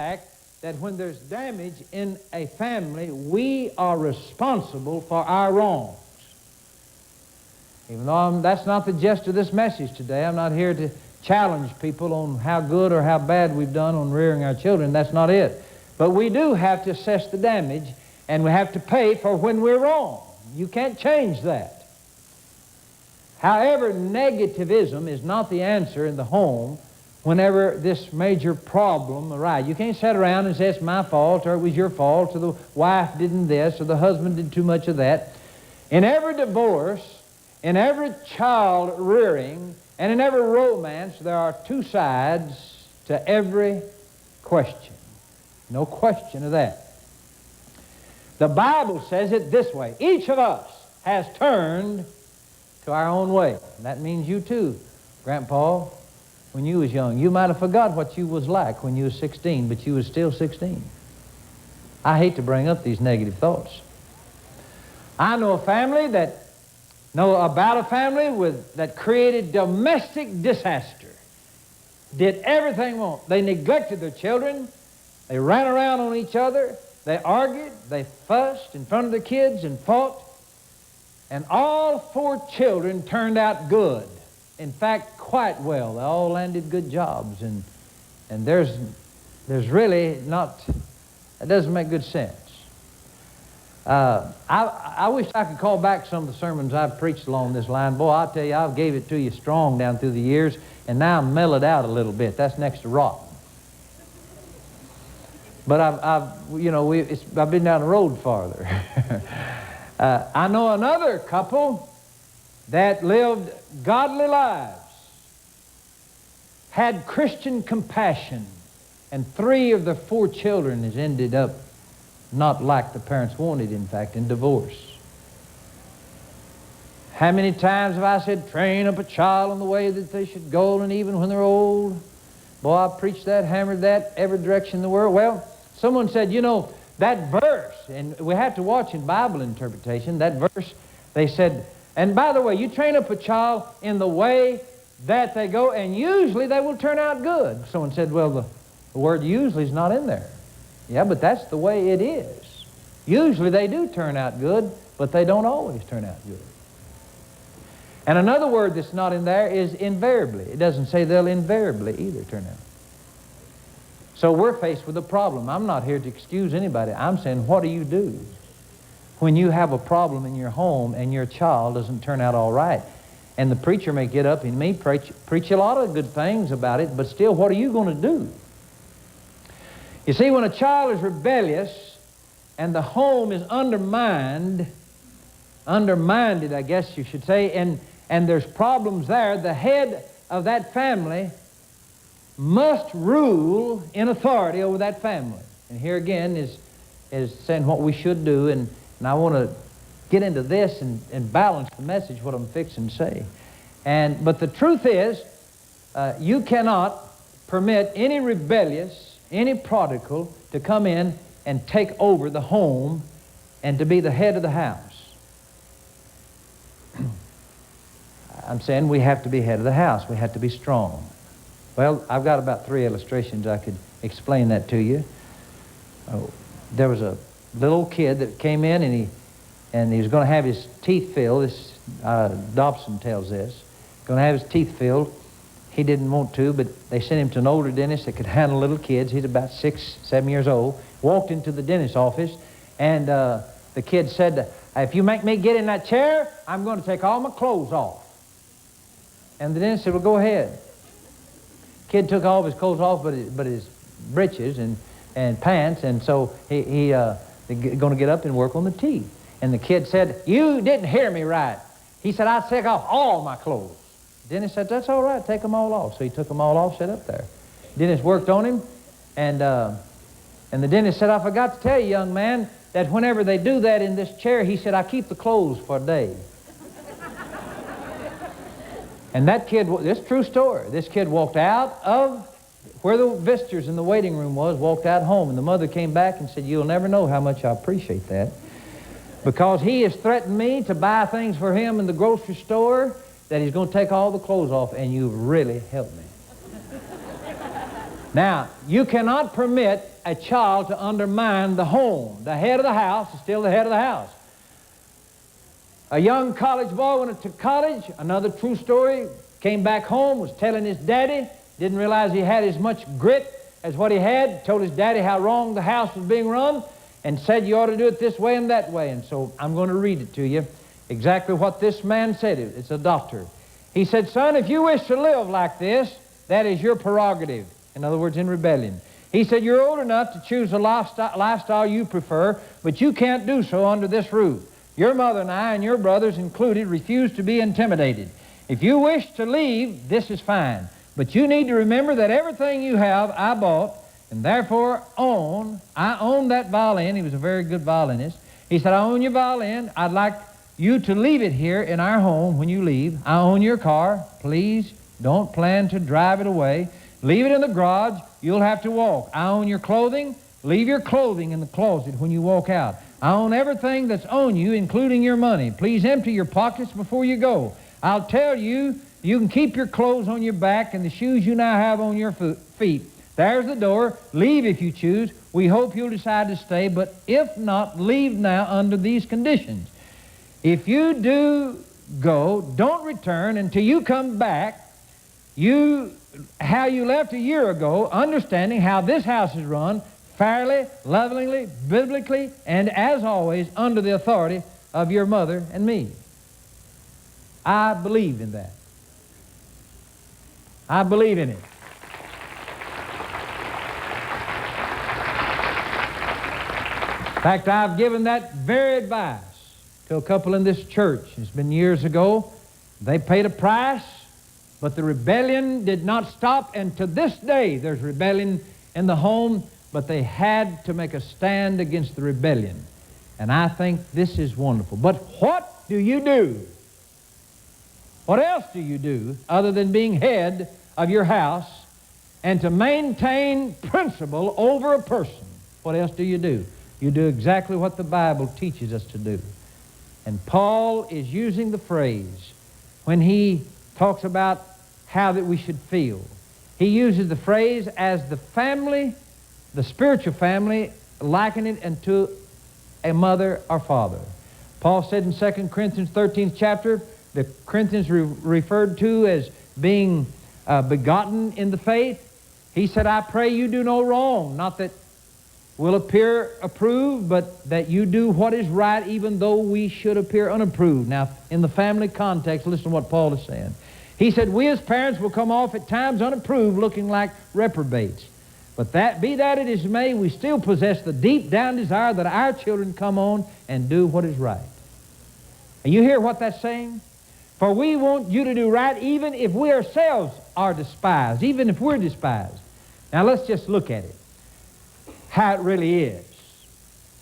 fact that when there's damage in a family, we are responsible for our wrongs. Even though that's not the gist of this message today. I'm not here to challenge people on how good or how bad we've done on rearing our children. That's not it. But we do have to assess the damage, and we have to pay for when we're wrong. You can't change that. However, negativism is not the answer in the home whenever this major problem arises. You can't sit around and say it's my fault, or it was your fault, or the wife did this, or the husband did too much of that. In every divorce, in every child rearing, and in every romance, there are two sides to every question. No question of that. The Bible says it this way: each of us has turned to our own way. And that means you too, Grandpa. When you was young, you might have forgot what you was like when you was 16, but you was still 16. I hate to bring up these negative thoughts. I know about a family that created domestic disaster. Did everything wrong. They neglected their children. They ran around on each other. They argued. They fussed in front of the kids and fought. And all 4 children turned out good. In fact, quite well. They all landed good jobs. And there's really not, it doesn't make good sense. I wish I could call back some of the sermons I've preached along this line. Boy, I'll tell you, I gave it to you strong down through the years, and now I'm mellowed out a little bit. That's next to rotten. But I've been down the road farther. I know another couple that lived godly lives, had Christian compassion, and 3 of their 4 children has ended up not like the parents wanted, in fact, in divorce. How many times have I said, train up a child in the way that they should go, and even when they're old? Boy, I preached that, hammered that, every direction in the world. Well, someone said, that verse, and we have to watch in Bible interpretation, that verse, they said, and by the way, you train up a child in the way that they go, and usually they will turn out good. Someone said, well, the word usually is not in there. Yeah, but that's the way it is. Usually they do turn out good, but they don't always turn out good. And another word that's not in there is invariably. It doesn't say they'll invariably either turn out. So we're faced with a problem. I'm not here to excuse anybody. I'm saying, what do you do when you have a problem in your home and your child doesn't turn out all right? And the preacher may get up and may preach a lot of good things about it, but still, what are you going to do? You see, when a child is rebellious and the home is undermined, I guess you should say, and there's problems there, the head of that family must rule in authority over that family. And here again is saying what we should do, and I want to get into this and balance the message, what I'm fixing to say. But the truth is, you cannot permit any rebellious, any prodigal to come in and take over the home and to be the head of the house. I'm saying we have to be head of the house. We have to be strong. Well, I've got about 3 illustrations I could explain that to you. There was a little kid that came in and he was going to have his teeth filled. This Dobson tells this. Going to have his teeth filled. He didn't want to, but they sent him to an older dentist that could handle little kids. He's about 6, 7 years old. Walked into the dentist's office, and the kid said, if you make me get in that chair, I'm going to take all my clothes off. And the dentist said, well, go ahead. Kid took all of his clothes off but his breeches and pants, and so he going to get up and work on the teeth. And the kid said, you didn't hear me right. He said, I'll take off all my clothes. Dentist said, that's all right, take them all off. So he took them all off, set up there. Dentist worked on him, and the dentist said, I forgot to tell you, young man, that whenever they do that in this chair, he said, I keep the clothes for a day. And that kid, this is a true story, this kid walked out of where the visitors in the waiting room was, walked out home, and the mother came back and said, you'll never know how much I appreciate that, because he has threatened me to buy things for him in the grocery store that he's going to take all the clothes off, and you've really helped me. Now, you cannot permit a child to undermine the home. The head of the house is still the head of the house. A young college boy went to college, another true story, came back home, was telling his daddy, didn't realize he had as much grit as what he had, told his daddy how wrong the house was being run, and said you ought to do it this way and that way. And so I'm going to read it to you, exactly what this man said. It's a doctor. He said, son, if you wish to live like this, that is your prerogative. In other words, in rebellion. He said, you're old enough to choose the lifestyle you prefer, but you can't do so under this roof. Your mother and I, and your brothers included, refuse to be intimidated. If you wish to leave, this is fine. But you need to remember that everything you have, I bought, and therefore I own that violin. He was a very good violinist. He said, I own your violin. I'd like you to leave it here in our home when you leave. I own your car. Please don't plan to drive it away. Leave it in the garage. You'll have to walk. I own your clothing. Leave your clothing in the closet when you walk out. I own everything that's on you, including your money. Please empty your pockets before you go. I'll tell you, you can keep your clothes on your back and the shoes you now have on your feet. There's the door. Leave if you choose. We hope you'll decide to stay, but if not, leave now under these conditions. If you do go, don't return until you come back how you left a year ago, understanding how this house is run, fairly, lovingly, biblically, and as always, under the authority of your mother and me. I believe in that. I believe in it. In fact, I've given that very advice to a couple in this church. It's been years ago. They paid a price, but the rebellion did not stop, and to this day there's rebellion in the home, but they had to make a stand against the rebellion. And I think this is wonderful. But what do you do? What else do you do other than being head of your house and to maintain principle over a person? What else do? You do exactly what the Bible teaches us to do. And Paul is using the phrase when he talks about how that we should feel. He uses the phrase as the family, the spiritual family, likening it unto a mother or father. Paul said in 2 Corinthians 13th chapter, the Corinthians referred to as being begotten in the faith. He said, I pray you do no wrong, not that will appear approved, but that you do what is right, even though we should appear unapproved. Now, in the family context, listen to what Paul is saying. He said, we as parents will come off at times unapproved, looking like reprobates. But be that as it may, we still possess the deep down desire that our children come on and do what is right. And you hear what that's saying? For we want you to do right even if we ourselves are despised, even if we're despised. Now let's just look at it, how it really is.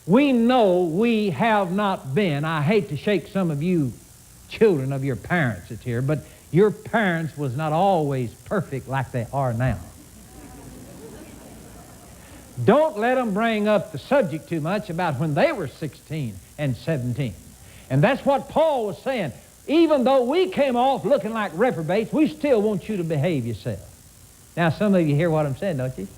We know we have not been, I hate to shake some of you children of your parents that's here, but your parents was not always perfect like they are now. Don't let them bring up the subject too much about when they were 16 and 17. And that's what Paul was saying. Even though we came off looking like reprobates, we still want you to behave yourself. Now, some of you hear what I'm saying, don't you?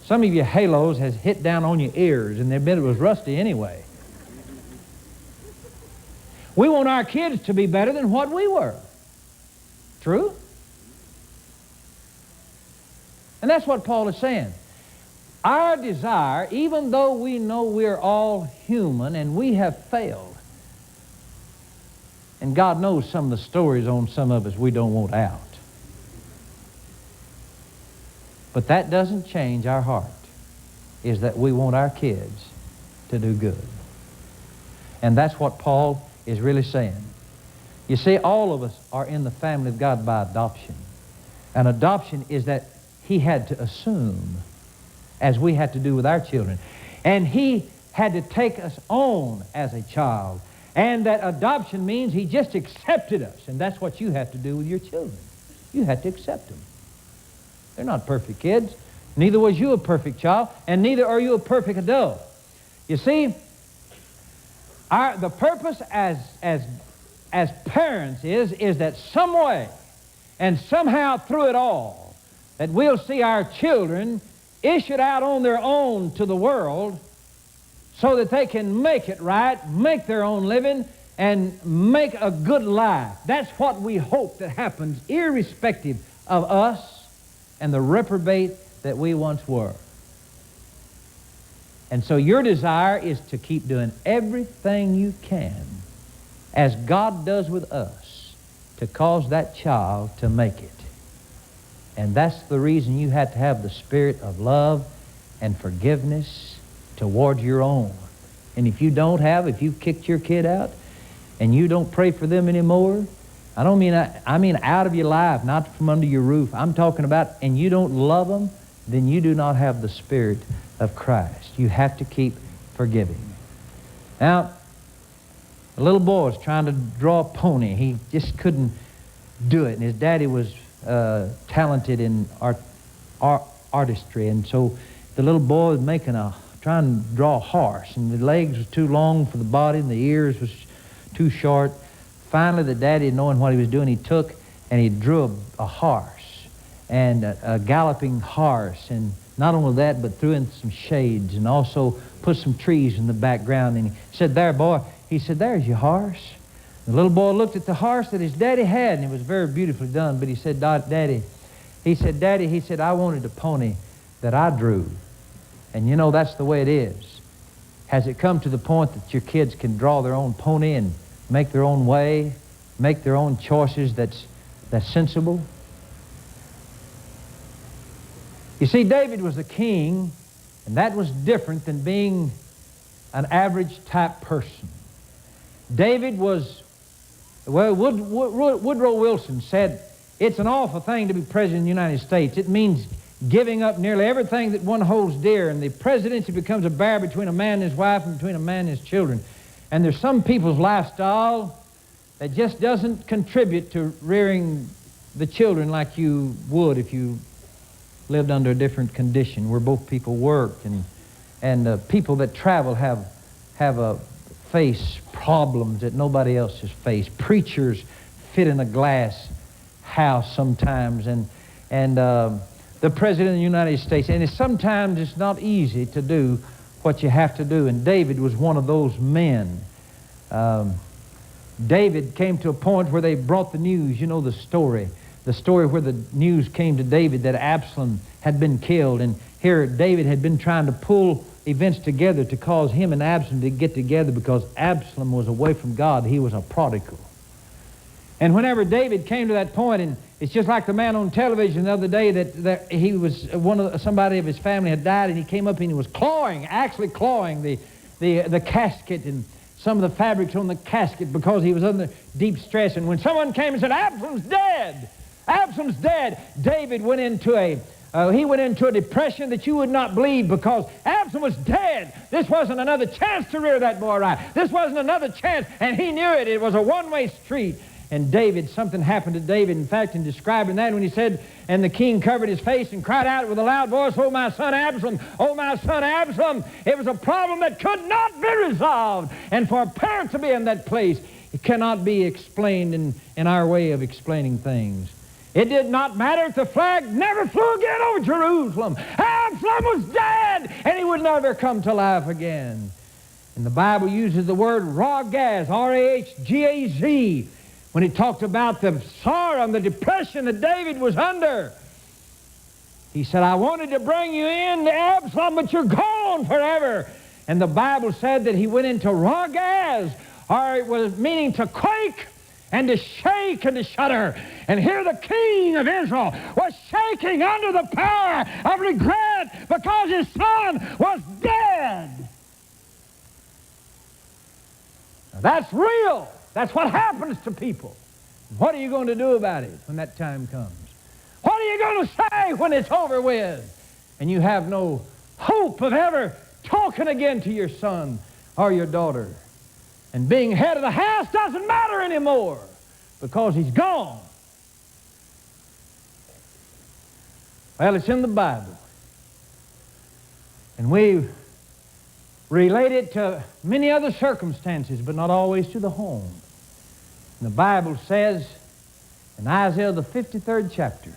Some of your halos has hit down on your ears, and they bet it was rusty anyway. We want our kids to be better than what we were. True? And that's what Paul is saying. Our desire, even though we know we're all human and we have failed, and God knows some of the stories on some of us we don't want out. But that doesn't change our heart, is that we want our kids to do good. And that's what Paul is really saying. You see, all of us are in the family of God by adoption. And adoption is that he had to assume, as we had to do with our children. And he had to take us on as a child. And that adoption means he just accepted us. And that's what you have to do with your children. You have to accept them. They're not perfect kids. Neither was you a perfect child, and neither are you a perfect adult. You see, the purpose as parents is that some way and somehow through it all, that we'll see our children issued out on their own to the world so that they can make it right, make their own living, and make a good life. That's what we hope that happens, irrespective of us and the reprobate that we once were. And so your desire is to keep doing everything you can, as God does with us, to cause that child to make it. And that's the reason you have to have the spirit of love and forgiveness toward your own. And if you don't have, if you've kicked your kid out and you don't pray for them anymore, I mean out of your life, not from under your roof. I'm talking about, and you don't love them, then you do not have the Spirit of Christ. You have to keep forgiving. Now, a little boy was trying to draw a pony. He just couldn't do it. And his daddy was talented in artistry. And so the little boy was trying to draw a horse. And the legs was too long for the body and the ears was too short. Finally, the daddy, knowing what he was doing, he took and he drew a horse, and a galloping horse. And not only that, but threw in some shades and also put some trees in the background. And he said, "There, boy," he said, "there's your horse." The little boy looked at the horse that his daddy had, and it was very beautifully done. But he said, "Daddy," he said, "I wanted a pony that I drew." And you know, that's the way it is. Has it come to the point that your kids can draw their own pony and make their own way, make their own choices that's sensible? You see, David was a king, and that was different than being an average type person. David was, well, Woodrow Wilson said, it's an awful thing to be president of the United States. It means giving up nearly everything that one holds dear, and the presidency becomes a barrier between a man and his wife and between a man and his children. And there's some people's lifestyle that just doesn't contribute to rearing the children like you would if you lived under a different condition, where both people work, and people that travel have face problems that nobody else has faced. Preachers fit in a glass house sometimes, and the President of the United States, and sometimes it's not easy to do what you have to do, and David was one of those men. David came to a point where they brought the news. You know the story where the news came to David that Absalom had been killed, and here David had been trying to pull events together to cause him and Absalom to get together, because Absalom was away from God. He was a prodigal. And whenever David came to that point, and it's just like the man on television the other day that he was somebody of his family had died, and he came up and he was actually clawing the casket and some of the fabrics on the casket because he was under deep stress. And when someone came and said, "Absalom's dead! Absalom's dead!" David went into a depression that you would not believe, because Absalom was dead. This wasn't another chance to rear that boy right. This wasn't another chance, and he knew it. It was a one-way street. And something happened to David, in fact, in describing that, when he said, and the king covered his face and cried out with a loud voice, "Oh, my son Absalom! Oh, my son Absalom!" It was a problem that could not be resolved. And for a parent to be in that place, it cannot be explained in our way of explaining things. It did not matter if the flag never flew again over Jerusalem. Absalom was dead, and he would never come to life again. And the Bible uses the word Rahgaz, R-A-H-G-A-Z, when it talked about the sorrow and the depression that David was under. He said, "I wanted to bring you in, Absalom, but you're gone forever." And the Bible said that he went into Rahgaz, or it was meaning to quake and to shake and to shudder. And here the king of Israel was shaking under the power of regret because his son was dead. Now, that's real. That's what happens to people. What are you going to do about it when that time comes? What are you going to say when it's over with and you have no hope of ever talking again to your son or your daughter? And being head of the house doesn't matter anymore because he's gone. Well, it's in the Bible. And we relate it to many other circumstances, but not always to the home. And the Bible says in Isaiah the 53rd chapter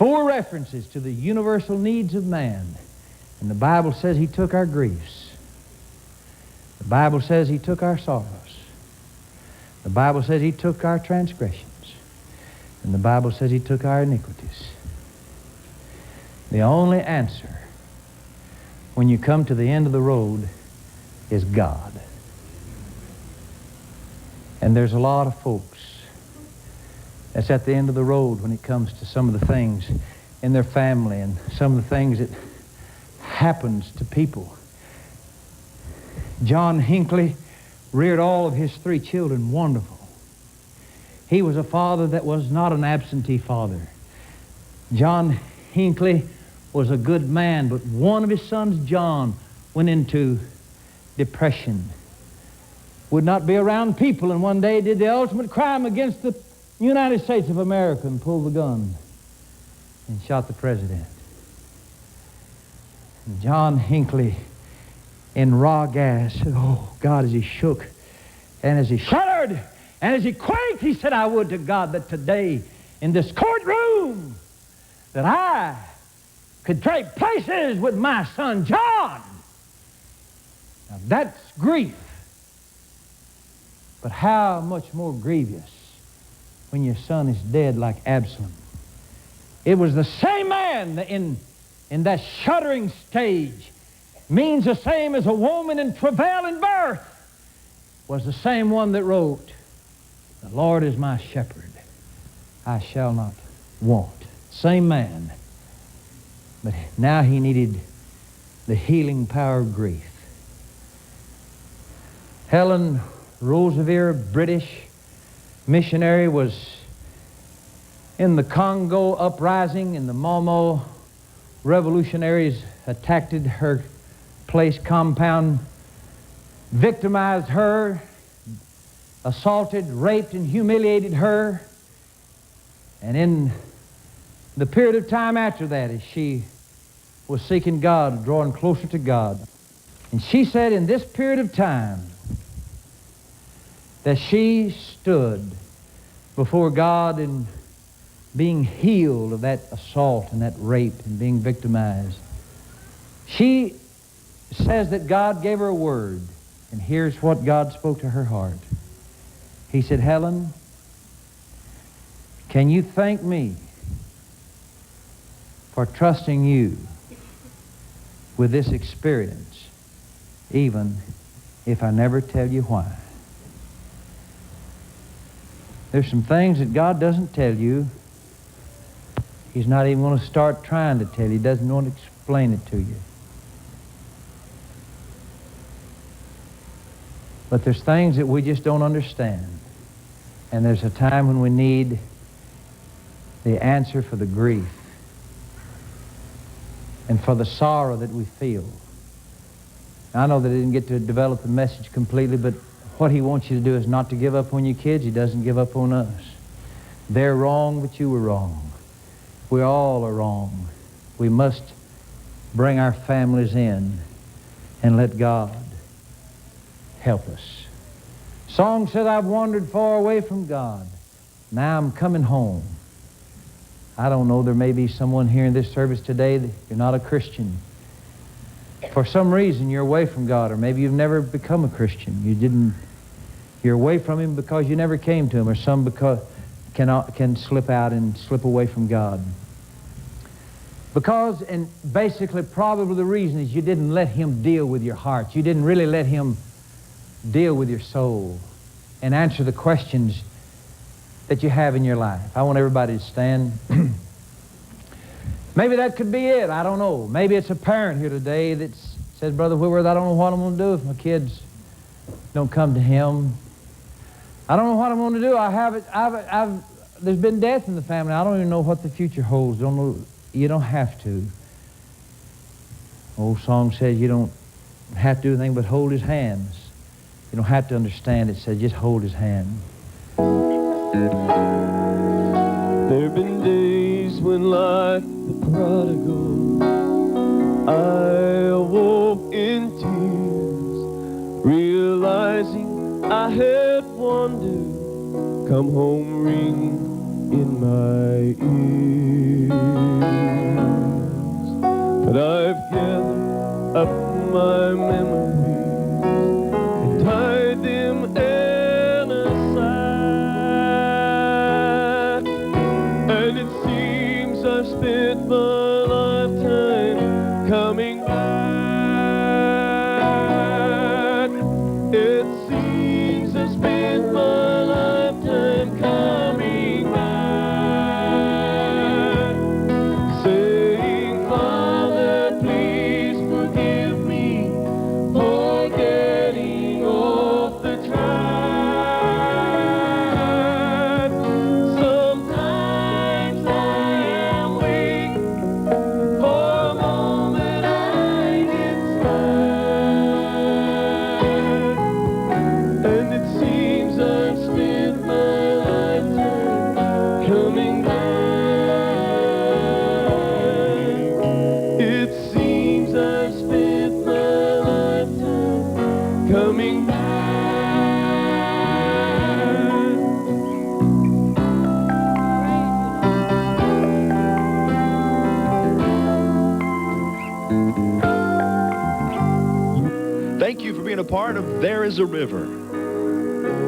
4 references to the universal needs of man. And the Bible says He took our griefs. The Bible says He took our sorrows. The Bible says He took our transgressions. And the Bible says He took our iniquities. The only answer when you come to the end of the road is God. And there's a lot of folks that's at the end of the road when it comes to some of the things in their family and some of the things that happens to people. John Hinckley reared all of his 3 children wonderful. He was a father that was not an absentee father. John Hinckley was a good man, but one of his sons, John, went into depression, would not be around people, and one day did the ultimate crime against the United States of America and pulled the gun and shot the president. And John Hinckley, in raw gas, said, oh, God, as he shook and as he shuddered and as he quaked, he said, I would to God that today in this courtroom that I could trade places with my son John. Now that's grief. But how much more grievous when your son is dead like Absalom. It was the same man in that shuddering stage, means the same as a woman in travail in birth, was the same one that wrote, the Lord is my shepherd, I shall not want. Same man. But now he needed the healing power of grief. Helen Roosevelt, British missionary, was in the Congo uprising, and the Momo revolutionaries attacked her place compound, victimized her, assaulted, raped, and humiliated her. And in the period of time after that, as she was seeking God, drawing closer to God, and she said in this period of time that she stood before God in being healed of that assault and that rape and being victimized. She says that God gave her a word, and here's what God spoke to her heart. He said, Helen, can you thank me for trusting you with this experience, even if I never tell you why? There's some things that God doesn't tell you. He's not even going to start trying to tell you. He doesn't want to explain it to you. But there's things that we just don't understand. And there's a time when we need the answer for the grief and for the sorrow that we feel. I know that I didn't get to develop the message completely, but what he wants you to do is not to give up on your kids. He doesn't give up on us. They're wrong, but you were wrong. We all are wrong. We must bring our families in and let God help us. Song said, I've wandered far away from God. Now I'm coming home. I don't know, there may be someone here in this service today that you're not a Christian. For some reason you're away from God, or maybe you've never become a Christian. You're away from Him because you never came to Him, or some because can slip out and slip away from God. Because, and basically probably the reason is you didn't let Him deal with your heart. You didn't really let Him deal with your soul and answer the questions that you have in your life. I want everybody to stand. Maybe that could be it. I don't know. Maybe it's a parent here today that says, Brother Whitworth, I don't know what I'm going to do if my kids don't come to Him. I don't know what I'm going to do. There's been death in the family. I don't even know what the future holds. You don't have to. Old song says you don't have to do anything but hold His hands. You don't have to understand it. It says just hold His hand. There've been days when, like the prodigal, I awoke in tears, realizing I had wandered, come home ring in my ears. But I've gathered up my memories and tied them in a sack. And it seems I've spent my lifetime coming back. It seems I've spent my lifetime coming back, saying, Father, please forgive me for getting off the track. Sometimes I am weak, for a moment I get slack, and it seems I've spent my lifetime coming back. It seems I've spent my lifetime coming back. Thank you for being a part of There Is a River.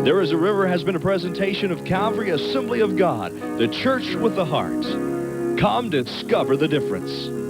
There Is a River has been a presentation of Calvary Assembly of God, the church with the heart. Come discover the difference.